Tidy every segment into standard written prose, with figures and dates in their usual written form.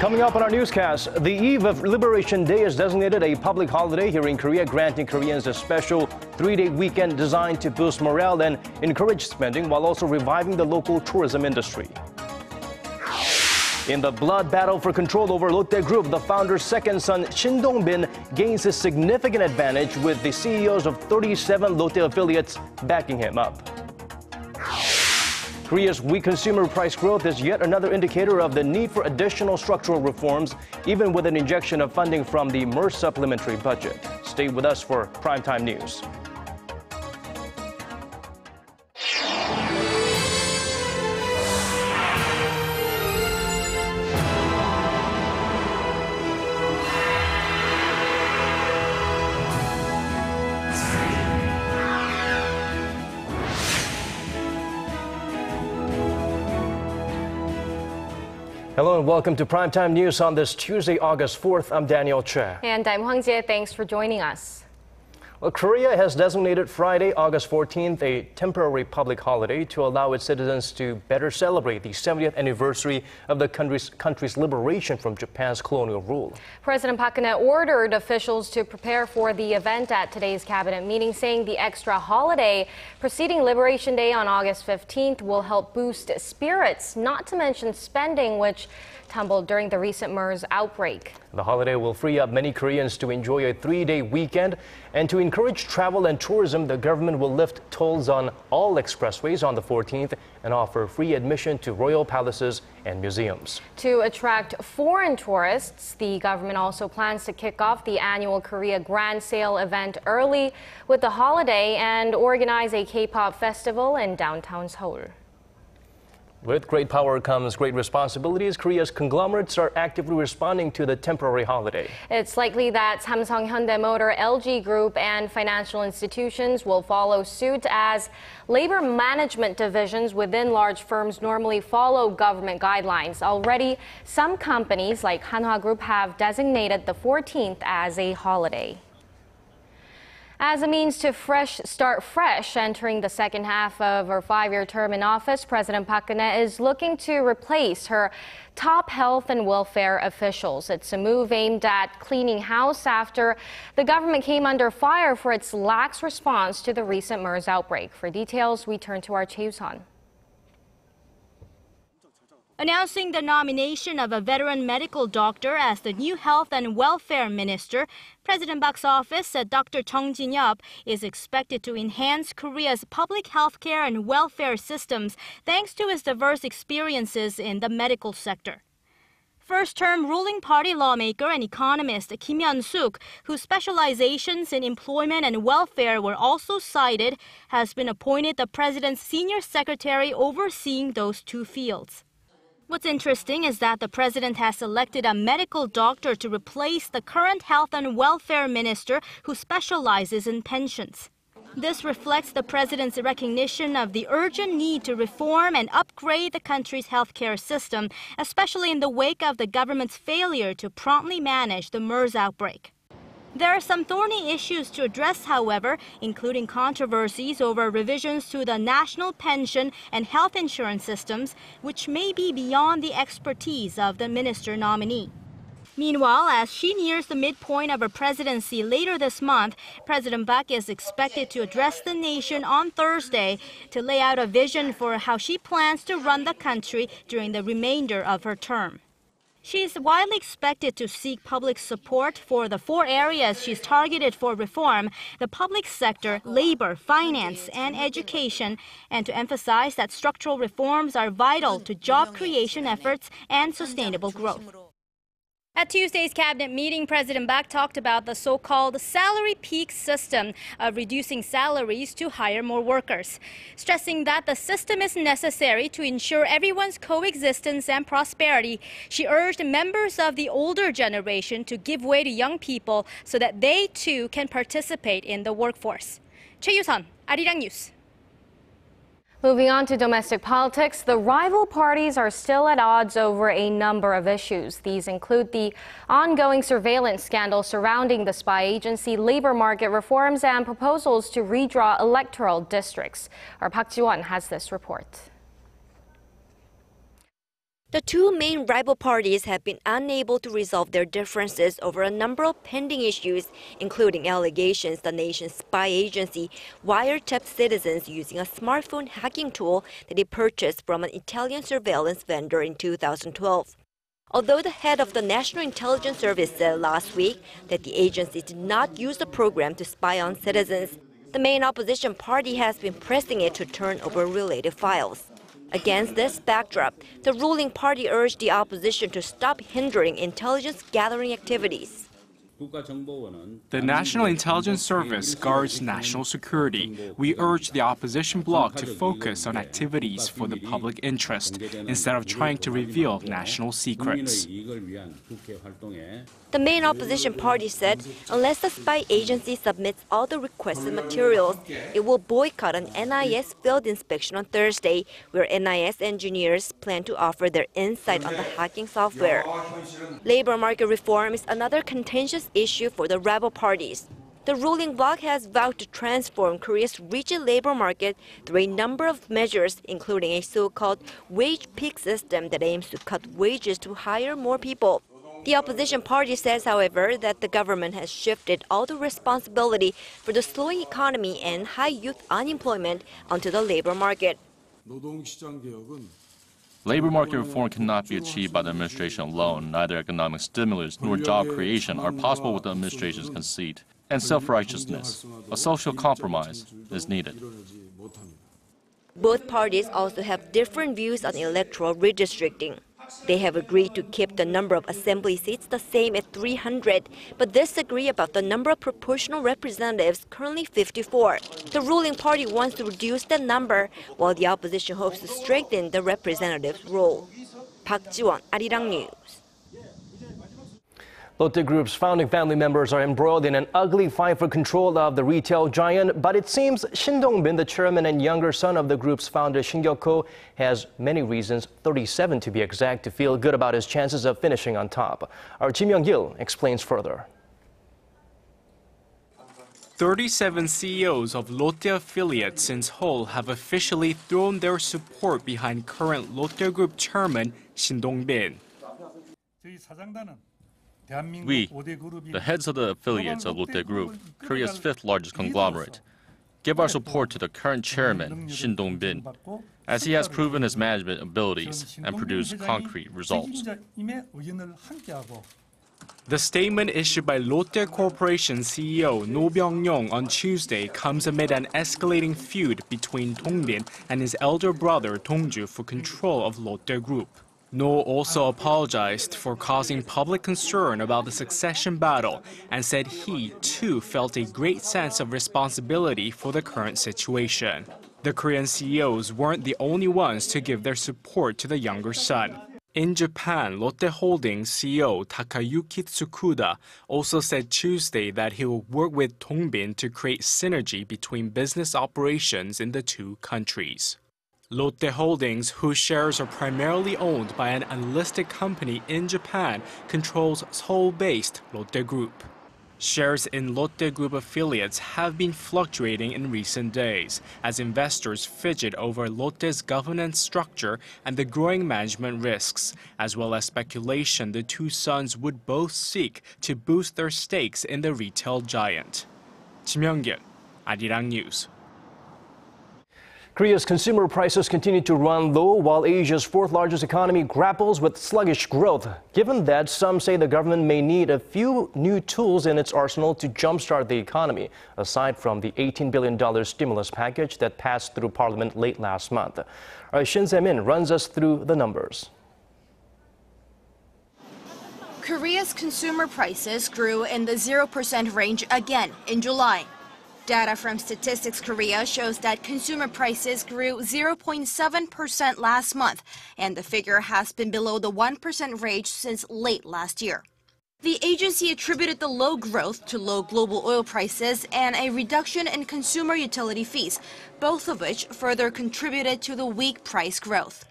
Coming up on our newscast, the eve of Liberation Day is designated a public holiday here in Korea, granting Koreans a special 3-day weekend designed to boost morale and encourage spending while also reviving the local tourism industry. In the blood battle for control over Lotte Group, the founder's second son, Shin Dong-bin, gains a significant advantage with the CEOs of 37 Lotte affiliates backing him up. Korea's weak consumer price growth is yet another indicator of the need for additional structural reforms, even with an injection of funding from the MERS supplementary budget. Stay with us for Primetime News. Hello and welcome to Primetime News on this Tuesday, August 4th. I'm Daniel Choy. And I'm Hwang Ji-hye. Thanks for joining us. Well, Korea has designated Friday, August 14th, a temporary public holiday to allow its citizens to better celebrate the 70th anniversary of the country's liberation from Japan's colonial rule. President Park Geun-hye ordered officials to prepare for the event at today's cabinet meeting, saying the extra holiday preceding Liberation Day on August 15th will help boost spirits, not to mention spending, which tumbled during the recent MERS outbreak. The holiday will free up many Koreans to enjoy a 3-day weekend, and to encourage travel and tourism, the government will lift tolls on all expressways on the 14th and offer free admission to royal palaces and museums. To attract foreign tourists, the government also plans to kick off the annual Korea Grand Sale event early with the holiday and organize a K-pop festival in downtown Seoul. With great power comes great responsibilities. Korea's conglomerates are actively responding to the temporary holiday. It's likely that Samsung, Hyundai Motor, LG Group, and financial institutions will follow suit, as labor management divisions within large firms normally follow government guidelines. Already, some companies like Hanwha Group have designated the 14th as a holiday. As a means to start fresh, entering the second half of her 5-year term in office, President Park Geun-hye is looking to replace her top health and welfare officials. It's a move aimed at cleaning house after the government came under fire for its lax response to the recent MERS outbreak. For details, we turn to our Chae Yoo-sun. Announcing the nomination of a veteran medical doctor as the new health and welfare minister, President Park's office said Dr. Chung Jin-yup is expected to enhance Korea's public health care and welfare systems thanks to his diverse experiences in the medical sector. First-term ruling party lawmaker and economist Kim Hyun-suk, whose specializations in employment and welfare were also cited, has been appointed the president's senior secretary overseeing those two fields. What's interesting is that the president has selected a medical doctor to replace the current health and welfare minister who specializes in pensions. This reflects the president's recognition of the urgent need to reform and upgrade the country's healthcare system, especially in the wake of the government's failure to promptly manage the MERS outbreak. There are some thorny issues to address, however, including controversies over revisions to the national pension and health insurance systems, which may be beyond the expertise of the minister nominee. Meanwhile, as she nears the midpoint of her presidency later this month, President Park is expected to address the nation on Thursday to lay out a vision for how she plans to run the country during the remainder of her term. She is widely expected to seek public support for the 4 areas she's targeted for reform: the public sector, labor, finance, and education, and to emphasize that structural reforms are vital to job creation efforts and sustainable growth. At Tuesday's cabinet meeting, President Park talked about the so-called salary peak system of reducing salaries to hire more workers, stressing that the system is necessary to ensure everyone's coexistence and prosperity. She urged members of the older generation to give way to young people so that they too can participate in the workforce. Chae Yoo-sun, Arirang News. Moving on to domestic politics, the rival parties are still at odds over a number of issues. These include the ongoing surveillance scandal surrounding the spy agency, labor market reforms, and proposals to redraw electoral districts. Our Park Ji-won has this report. The two main rival parties have been unable to resolve their differences over a number of pending issues, including allegations the nation's spy agency wiretapped citizens using a smartphone hacking tool that it purchased from an Italian surveillance vendor in 2012. Although the head of the National Intelligence Service said last week that the agency did not use the program to spy on citizens, the main opposition party has been pressing it to turn over related files. Against this backdrop, the ruling party urged the opposition to stop hindering intelligence gathering activities. The National Intelligence Service guards national security. We urge the opposition bloc to focus on activities for the public interest instead of trying to reveal national secrets. The main opposition party said unless the spy agency submits all the requested materials, it will boycott an NIS field inspection on Thursday, where NIS engineers plan to offer their insight on the hacking software. Labor market reform is another contentious issue for the rebel parties. The ruling bloc has vowed to transform Korea's rigid labor market through a number of measures, including a so-called wage peak system that aims to cut wages to hire more people. The opposition party says, however, that the government has shifted all the responsibility for the slowing economy and high youth unemployment onto the labor market. Labor market reform cannot be achieved by the administration alone. Neither economic stimulus nor job creation are possible with the administration's conceit and self-righteousness. A social compromise is needed. Both parties also have different views on electoral redistricting. They have agreed to keep the number of assembly seats the same at 300, but disagree about the number of proportional representatives, currently 54. The ruling party wants to reduce that number, while the opposition hopes to strengthen the representative's role. Park Ji-won, Arirang News. Lotte Group's founding family members are embroiled in an ugly fight for control of the retail giant, but it seems Shin Dong-bin, the chairman and younger son of the group's founder Shin Gyuk-ho, has many reasons, 37 to be exact, to feel good about his chances of finishing on top. Our Kim Young-gil explains further. 37 CEOs of Lotte affiliates since Seoul have officially thrown their support behind current Lotte Group chairman Shin Dong-bin. We, the heads of the affiliates of Lotte Group, Korea's fifth largest conglomerate, give our support to the current chairman, Shin Dong-bin, as he has proven his management abilities and produced concrete results. The statement issued by Lotte Corporation CEO No Byung-yong on Tuesday comes amid an escalating feud between Dong-bin and his elder brother Dong-ju for control of Lotte Group. No also apologized for causing public concern about the succession battle and said he, too, felt a great sense of responsibility for the current situation. The Korean CEOs weren't the only ones to give their support to the younger son. In Japan, Lotte Holdings CEO Takayuki Tsukuda also said Tuesday that he will work with Dong-bin to create synergy between business operations in the two countries. Lotte Holdings, whose shares are primarily owned by an unlisted company in Japan, controls Seoul-based Lotte Group. Shares in Lotte Group affiliates have been fluctuating in recent days as investors fidget over Lotte's governance structure and the growing management risks, as well as speculation the two sons would both seek to boost their stakes in the retail giant. Kim Young-gil, Arirang News. Korea's consumer prices continue to run low while Asia's fourth largest economy grapples with sluggish growth. Given that, some say the government may need a few new tools in its arsenal to jumpstart the economy, aside from the $18 billion stimulus package that passed through Parliament late last month. Shin Se-min runs us through the numbers. Korea's consumer prices grew in the 0% range again in July. Data from Statistics Korea shows that consumer prices grew 0.7% last month, and the figure has been below the 1% range since late last year. The agency attributed the low growth to low global oil prices and a reduction in consumer utility fees, both of which further contributed to the weak price growth.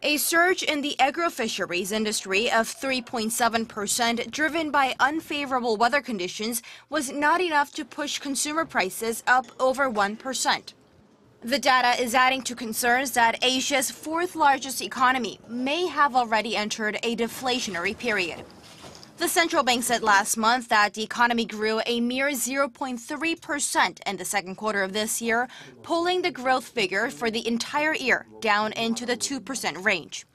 A surge in the agro-fisheries industry of 3.7%, driven by unfavorable weather conditions, was not enough to push consumer prices up over 1%. The data is adding to concerns that Asia's fourth largest economy may have already entered a deflationary period. The central bank said last month that the economy grew a mere 0.3% in the second quarter of this year, pulling the growth figure for the entire year down into the 2% range.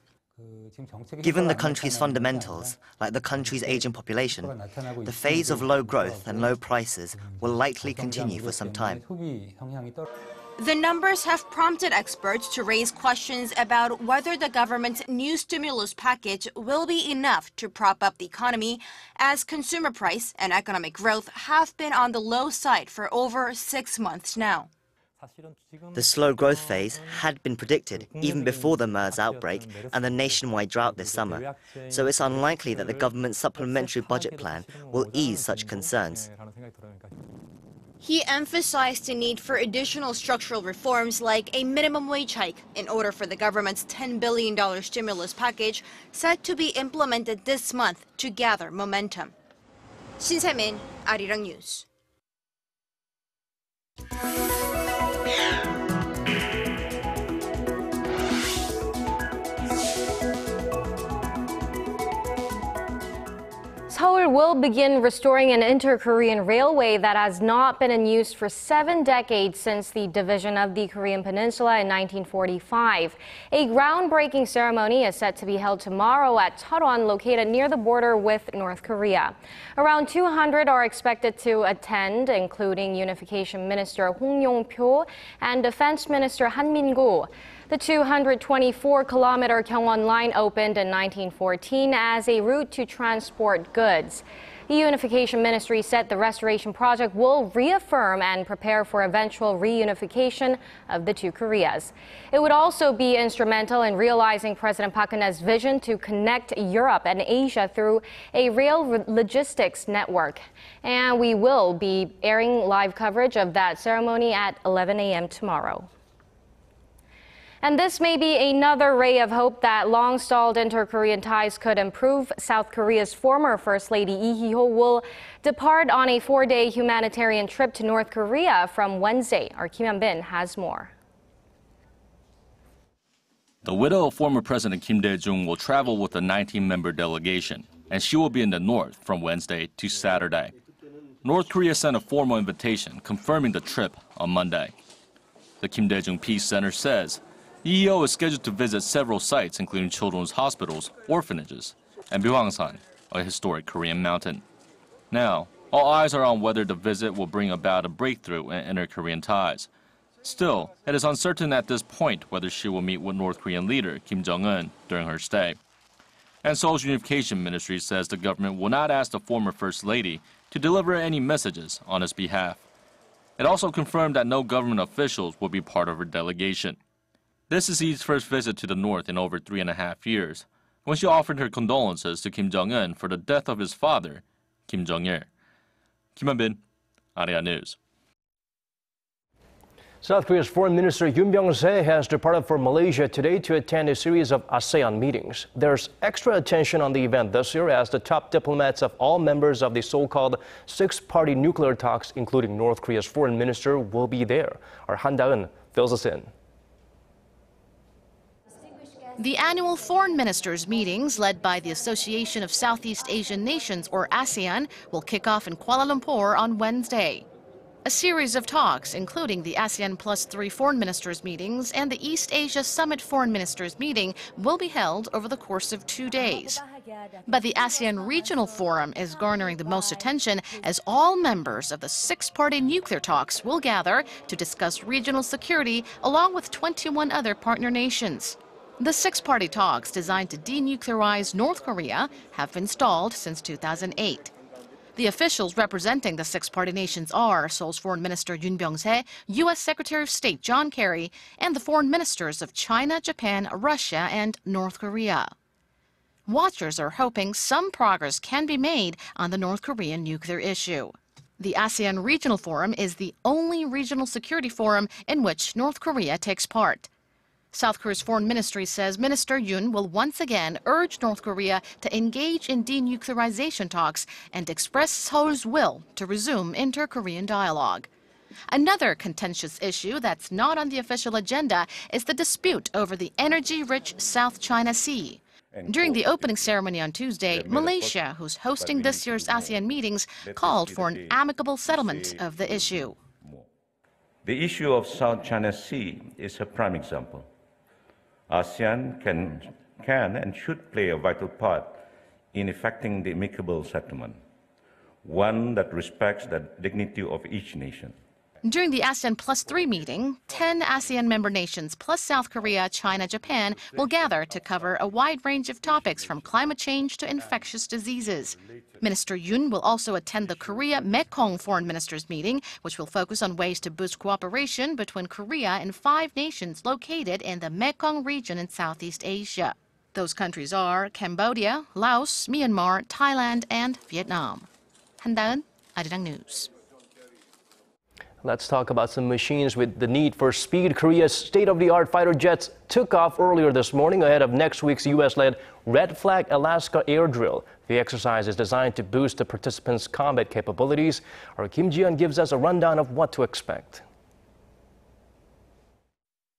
Given the country's fundamentals, like the country's aging population, the phase of low growth and low prices will likely continue for some time. The numbers have prompted experts to raise questions about whether the government's new stimulus package will be enough to prop up the economy, as consumer price and economic growth have been on the low side for over 6 months now. The slow growth phase had been predicted even before the MERS outbreak and the nationwide drought this summer, so it's unlikely that the government's supplementary budget plan will ease such concerns. He emphasized the need for additional structural reforms like a minimum wage hike in order for the government's $10 billion stimulus package set to be implemented this month to gather momentum. Shin Se-min, Arirang News. Seoul will begin restoring an inter-Korean railway that has not been in use for 7 decades since the division of the Korean Peninsula in 1945. A groundbreaking ceremony is set to be held tomorrow at Cheolwon, located near the border with North Korea. Around 200 are expected to attend, including Unification Minister Hong Yong-pyo and Defense Minister Han Min-gu. The 224-kilometer Gyeongwon line opened in 1914 as a route to transport goods. The Unification Ministry said the restoration project will reaffirm and prepare for eventual reunification of the two Koreas. It would also be instrumental in realizing President Park Geun-hye's vision to connect Europe and Asia through a rail logistics network. And we will be airing live coverage of that ceremony at 11 a.m. tomorrow. And this may be another ray of hope that long-stalled inter-Korean ties could improve. South Korea's former First Lady Lee Hee-ho will depart on a 4-day humanitarian trip to North Korea from Wednesday. Our Kim Hyun-bin has more. The widow of former President Kim Dae-jung will travel with a 19-member delegation, and she will be in the north from Wednesday to Saturday. North Korea sent a formal invitation confirming the trip on Monday. The Kim Dae-jung Peace Center says EEO is scheduled to visit several sites, including children's hospitals, orphanages, and Byeongsan, a historic Korean mountain. Now, all eyes are on whether the visit will bring about a breakthrough in inter-Korean ties. Still, it is uncertain at this point whether she will meet with North Korean leader Kim Jong-un during her stay. And Seoul's Unification Ministry says the government will not ask the former First Lady to deliver any messages on his behalf. It also confirmed that no government officials will be part of her delegation. This is Lee's first visit to the north in over 3.5 years, when she offered her condolences to Kim Jong-un for the death of his father, Kim Jong-il. Kim Hyun-bin, Arirang News. South Korea's Foreign Minister Yoon Byung-se has departed for Malaysia today to attend a series of ASEAN meetings. There's extra attention on the event this year as the top diplomats of all members of the so-called six-party nuclear talks, including North Korea's foreign minister, will be there. Our Han Da-eun fills us in. The annual foreign ministers' meetings, led by the Association of Southeast Asian Nations, or ASEAN, will kick off in Kuala Lumpur on Wednesday. A series of talks, including the ASEAN Plus 3 foreign ministers' meetings and the East Asia Summit foreign ministers' meeting, will be held over the course of 2 days. But the ASEAN Regional Forum is garnering the most attention as all members of the six-party nuclear talks will gather to discuss regional security along with 21 other partner nations. The six-party talks, designed to denuclearize North Korea, have been stalled since 2008. The officials representing the six-party nations are Seoul's Foreign Minister Yoon Byung-se, U.S. Secretary of State John Kerry, and the foreign ministers of China, Japan, Russia, and North Korea. Watchers are hoping some progress can be made on the North Korean nuclear issue. The ASEAN Regional Forum is the only regional security forum in which North Korea takes part. South Korea's foreign ministry says Minister Yoon will once again urge North Korea to engage in denuclearization talks and express Seoul's will to resume inter-Korean dialogue. Another contentious issue that's not on the official agenda is the dispute over the energy-rich South China Sea. During the opening ceremony on Tuesday, Malaysia, who's hosting this year's ASEAN meetings, called for an amicable settlement of the issue. The issue of South China Sea is a prime example. ASEAN can and should play a vital part in effecting the amicable settlement, one that respects the dignity of each nation. During the ASEAN Plus 3 meeting, 10 ASEAN member nations plus South Korea, China, Japan will gather to cover a wide range of topics from climate change to infectious diseases. Minister Yoon will also attend the Korea-Mekong Foreign Ministers meeting, which will focus on ways to boost cooperation between Korea and 5 nations located in the Mekong region in Southeast Asia. Those countries are Cambodia, Laos, Myanmar, Thailand, and Vietnam. 한다은, Arirang News. Let's talk about some machines with the need for speed. Korea's state-of-the-art fighter jets took off earlier this morning ahead of next week's U.S.-led Red Flag Alaska air drill. The exercise is designed to boost the participants' combat capabilities. Our Kim Ji-hye gives us a rundown of what to expect.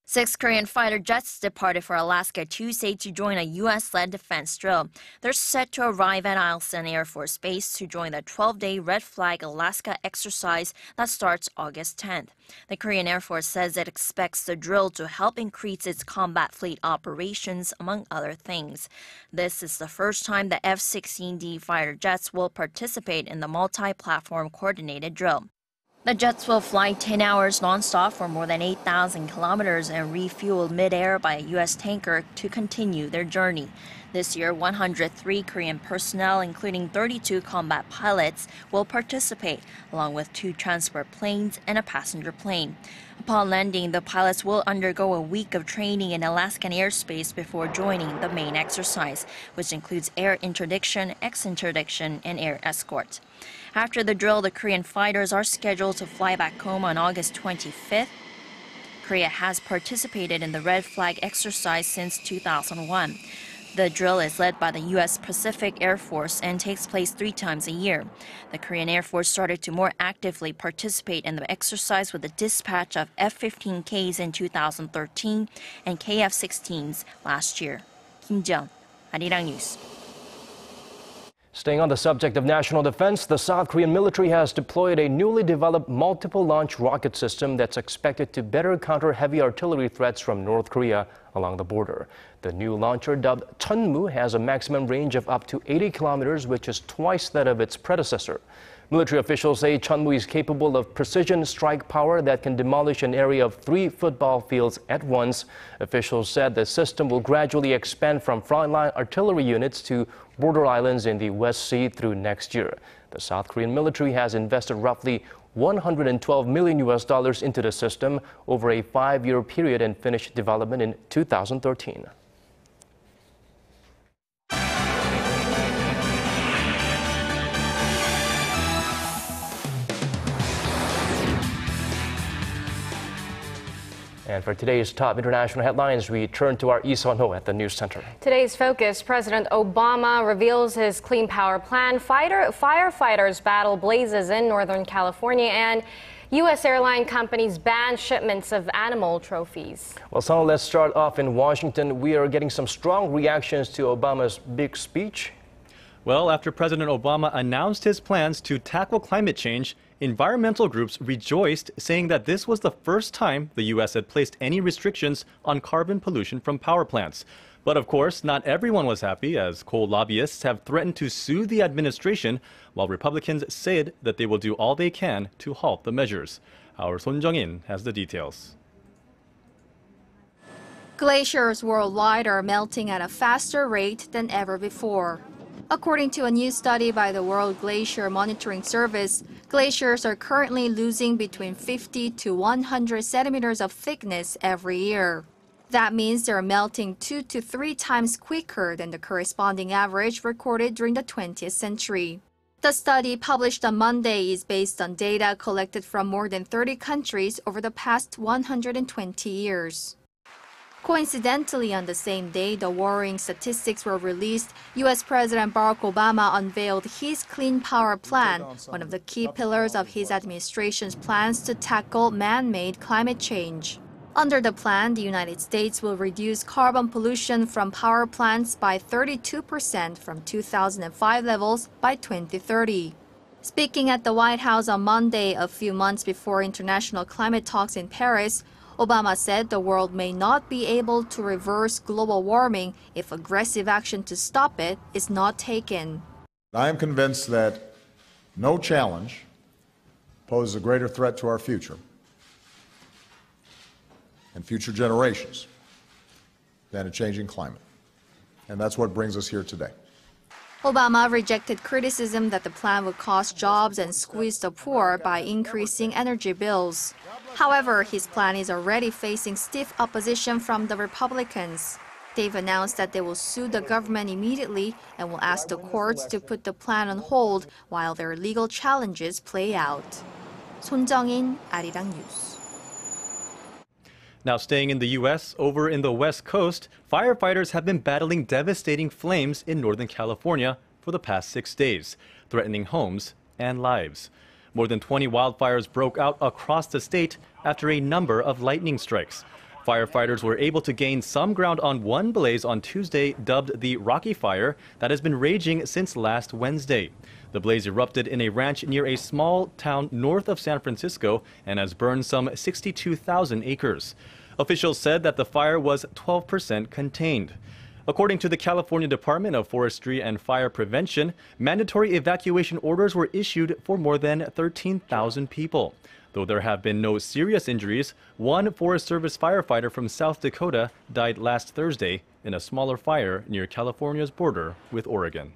6 Korean fighter jets departed for Alaska Tuesday to join a U.S.-led defense drill. They're set to arrive at Eielson Air Force Base to join the 12-day Red Flag Alaska exercise that starts August 10th. The Korean Air Force says it expects the drill to help increase its combat fleet operations, among other things. This is the first time the F-16D fighter jets will participate in the multi-platform coordinated drill. The jets will fly 10 hours nonstop for more than 8,000 kilometers and refuel mid-air by a U.S. tanker to continue their journey. This year, 103 Korean personnel, including 32 combat pilots, will participate, along with 2 transport planes and a passenger plane. Upon landing, the pilots will undergo a week of training in Alaskan airspace before joining the main exercise, which includes air interdiction, ex-interdiction, and air escort. After the drill, the Korean fighters are scheduled to fly back home on August 25th. Korea has participated in the Red Flag exercise since 2001. The drill is led by the U.S. Pacific Air Force and takes place 3 times a year. The Korean Air Force started to more actively participate in the exercise with the dispatch of F-15Ks in 2013 and KF-16s last year. Kim Ji-hye, Arirang News. Staying on the subject of national defense, the South Korean military has deployed a newly developed multiple-launch rocket system that's expected to better counter heavy artillery threats from North Korea along the border. The new launcher, dubbed Chunmu, has a maximum range of up to 80 kilometers, which is twice that of its predecessor. Military officials say Chunmu is capable of precision strike power that can demolish an area of 3 football fields at once. Officials said the system will gradually expand from frontline artillery units to border islands in the West Sea through next year. The South Korean military has invested roughly $112 million into the system over a 5-year period and finished development in 2013. And for today's top international headlines, we turn to our Lee Sun-ho at the News Center. Today's focus, President Obama reveals his clean power plan, firefighters battle blazes in Northern California, and U.S. airline companies ban shipments of animal trophies. Well, so let's start off in Washington. We are getting some strong reactions to Obama's big speech. Well, after President Obama announced his plans to tackle climate change, environmental groups rejoiced, saying that this was the first time the U.S. had placed any restrictions on carbon pollution from power plants. But of course, not everyone was happy, as coal lobbyists have threatened to sue the administration, while Republicans said that they will do all they can to halt the measures. Our Son Jung-in has the details. Glaciers worldwide are melting at a faster rate than ever before. According to a new study by the World Glacier Monitoring Service, glaciers are currently losing between 50 to 100 centimeters of thickness every year. That means they're melting 2 to 3 times quicker than the corresponding average recorded during the 20th century. The study, published on Monday, is based on data collected from more than 30 countries over the past 120 years. Coincidentally, on the same day the worrying statistics were released, U.S. President Barack Obama unveiled his Clean Power Plan, one of the key pillars of his administration's plans to tackle man-made climate change. Under the plan, the United States will reduce carbon pollution from power plants by 32% from 2005 levels by 2030. Speaking at the White House on Monday, a few months before international climate talks in Paris, Obama said the world may not be able to reverse global warming if aggressive action to stop it is not taken. I am convinced that no challenge poses a greater threat to our future and future generations than a changing climate. And that's what brings us here today. Obama rejected criticism that the plan would cost jobs and squeeze the poor by increasing energy bills. However, his plan is already facing stiff opposition from the Republicans. They've announced that they will sue the government immediately and will ask the courts to put the plan on hold while their legal challenges play out. 손정인, Arirang News. Now staying in the U.S., over in the West Coast, firefighters have been battling devastating flames in Northern California for the past 6 days, threatening homes and lives. More than 20 wildfires broke out across the state after a number of lightning strikes. Firefighters were able to gain some ground on one blaze on Tuesday, dubbed the Rocky Fire, that has been raging since last Wednesday. The blaze erupted in a ranch near a small town north of San Francisco and has burned some 62,000 acres. Officials said that the fire was 12% contained. According to the California Department of Forestry and Fire Prevention, mandatory evacuation orders were issued for more than 13,000 people. Though there have been no serious injuries, one Forest Service firefighter from South Dakota died last Thursday in a smaller fire near California's border with Oregon.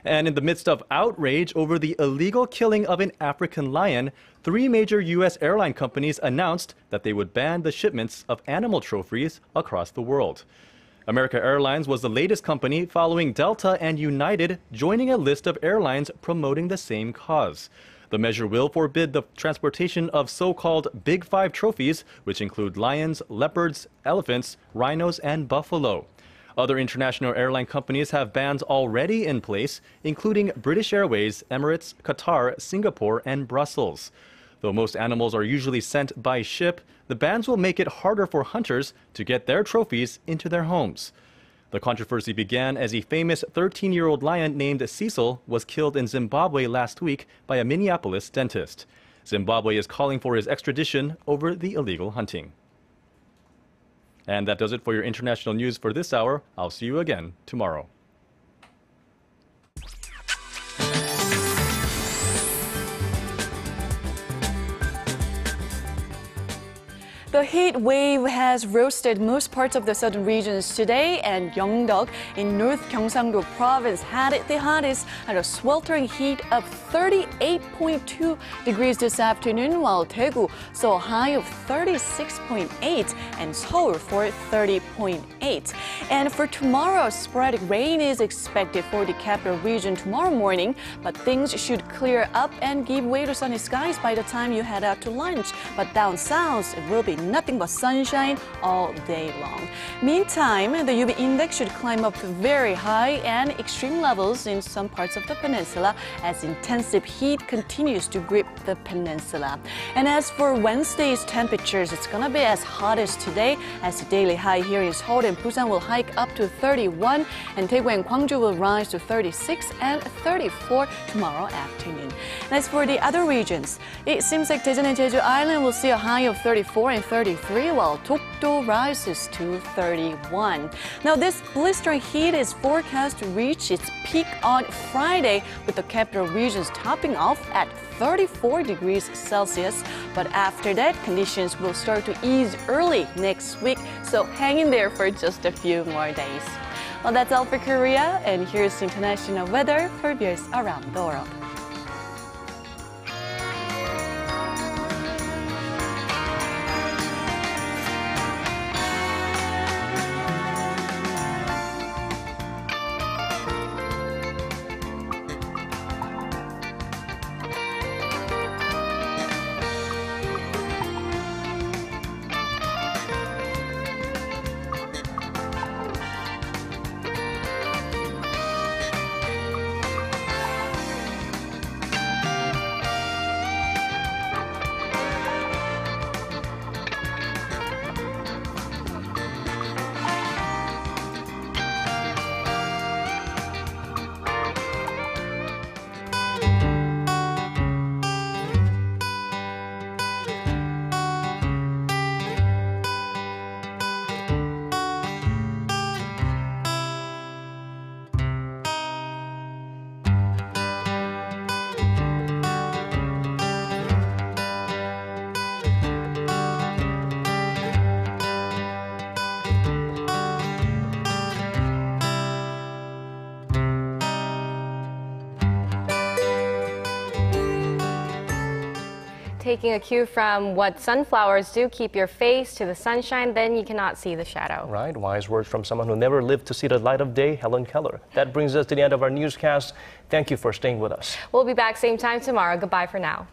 And in the midst of outrage over the illegal killing of an African lion, 3 major U.S. airline companies announced that they would ban the shipments of animal trophies across the world. America Airlines was the latest company, following Delta and United joining a list of airlines promoting the same cause. The measure will forbid the transportation of so-called Big Five trophies, which include lions, leopards, elephants, rhinos, and buffalo. Other international airline companies have bans already in place, including British Airways, Emirates, Qatar, Singapore, and Brussels. Though most animals are usually sent by ship, the bans will make it harder for hunters to get their trophies into their homes. The controversy began as a famous 13-year-old lion named Cecil was killed in Zimbabwe last week by a Minneapolis dentist. Zimbabwe is calling for his extradition over the illegal hunting. And that does it for your international news for this hour. I'll see you again tomorrow. The heat wave has roasted most parts of the southern regions today, and Yeongdeok in North Gyeongsang-do province had it the hottest at a sweltering heat of 38.2 degrees this afternoon, while Daegu saw a high of 36.8 and Seoul for 30.8. And for tomorrow, sporadic rain is expected for the capital region tomorrow morning, but things should clear up and give way to sunny skies by the time you head out to lunch. But down south, it will be nothing but sunshine all day long. Meantime, the UV index should climb up to very high and extreme levels in some parts of the peninsula as intensive heat continues to grip the peninsula. And as for Wednesday's temperatures, it's gonna be as hot as today, as the daily high here in Seoul and Busan will hike up to 31, and Daegu and Gwangju will rise to 36 and 34 tomorrow afternoon. And as for the other regions, it seems like Daejeon and Jeju Island will see a high of 34 and 33, while Dokdo rises to 31. Now, this blistering heat is forecast to reach its peak on Friday, with the capital regions topping off at 34 degrees Celsius. But after that, conditions will start to ease early next week, so hang in there for just a few more days. Well, that's all for Korea, and here's international weather for viewers around the world. taking a cue from what sunflowers do, keep your face to the sunshine, then you cannot see the shadow. Right, wise words from someone who never lived to see the light of day, Helen Keller. That brings us to the end of our newscast. Thank you for staying with us. We'll be back same time tomorrow. Goodbye for now.